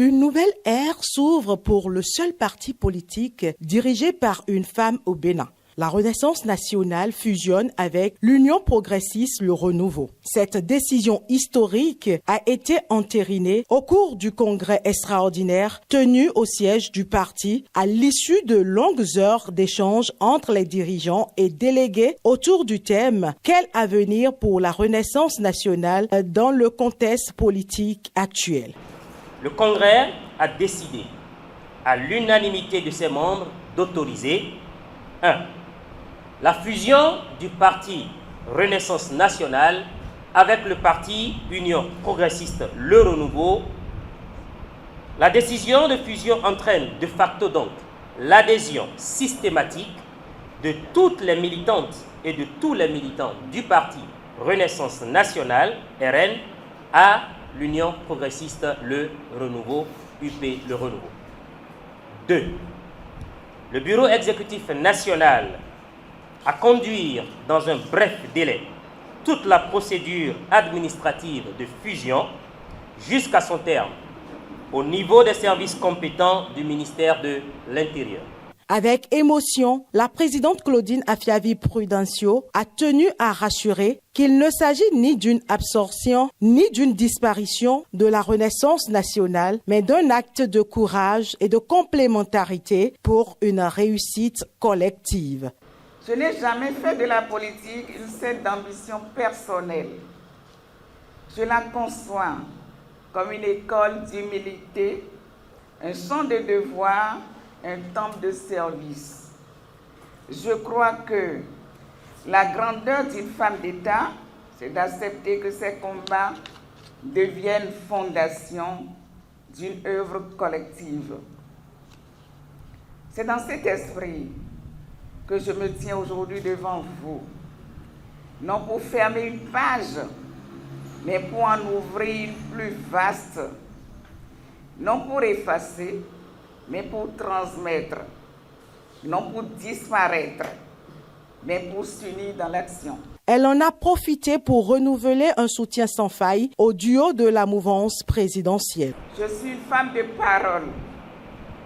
Une nouvelle ère s'ouvre pour le seul parti politique dirigé par une femme au Bénin. La Renaissance nationale fusionne avec l'Union progressiste Le Renouveau. Cette décision historique a été entérinée au cours du congrès extraordinaire tenu au siège du parti à l'issue de longues heures d'échanges entre les dirigeants et délégués autour du thème « Quel avenir pour la Renaissance nationale dans le contexte politique actuel ?» Le congrès a décidé, à l'unanimité de ses membres, d'autoriser 1. La fusion du parti Renaissance nationale avec le parti Union progressiste Le Renouveau. La décision de fusion entraîne de facto donc l'adhésion systématique de toutes les militantes et de tous les militants du parti Renaissance nationale, RN, à l'Union progressiste Le Renouveau, UP Le Renouveau. 2. Le bureau exécutif national à conduire dans un bref délai toute la procédure administrative de fusion jusqu'à son terme au niveau des services compétents du ministère de l'Intérieur. Avec émotion, la présidente Claudine Afiavi-Prudencio a tenu à rassurer qu'il ne s'agit ni d'une absorption ni d'une disparition de la Renaissance nationale, mais d'un acte de courage et de complémentarité pour une réussite collective. Je n'ai jamais fait de la politique une scène d'ambition personnelle. Je la conçois comme une école d'humilité, un champ de devoir, un temple de service. Je crois que la grandeur d'une femme d'État, c'est d'accepter que ses combats deviennent fondation d'une œuvre collective. C'est dans cet esprit que je me tiens aujourd'hui devant vous, non pour fermer une page, mais pour en ouvrir une plus vaste, non pour effacer, mais pour transmettre, non pour disparaître, mais pour s'unir dans l'action. Elle en a profité pour renouveler un soutien sans faille au duo de la mouvance présidentielle. Je suis une femme de parole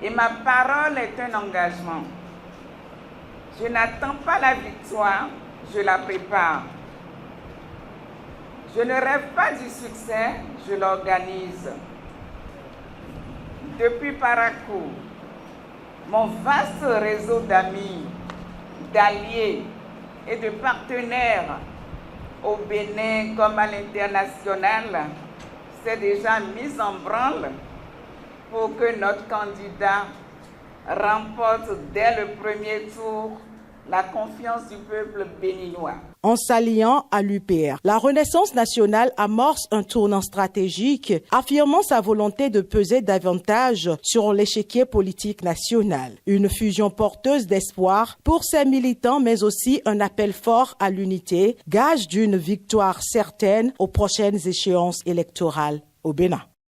et ma parole est un engagement. Je n'attends pas la victoire, je la prépare. Je ne rêve pas du succès, je l'organise. Depuis Parakou, mon vaste réseau d'amis, d'alliés et de partenaires au Bénin comme à l'international s'est déjà mis en branle pour que notre candidat remporte dès le premier tour la confiance du peuple béninois. En s'alliant à l'UPR, la Renaissance nationale amorce un tournant stratégique, affirmant sa volonté de peser davantage sur l'échiquier politique national. Une fusion porteuse d'espoir pour ses militants, mais aussi un appel fort à l'unité, gage d'une victoire certaine aux prochaines échéances électorales au Bénin.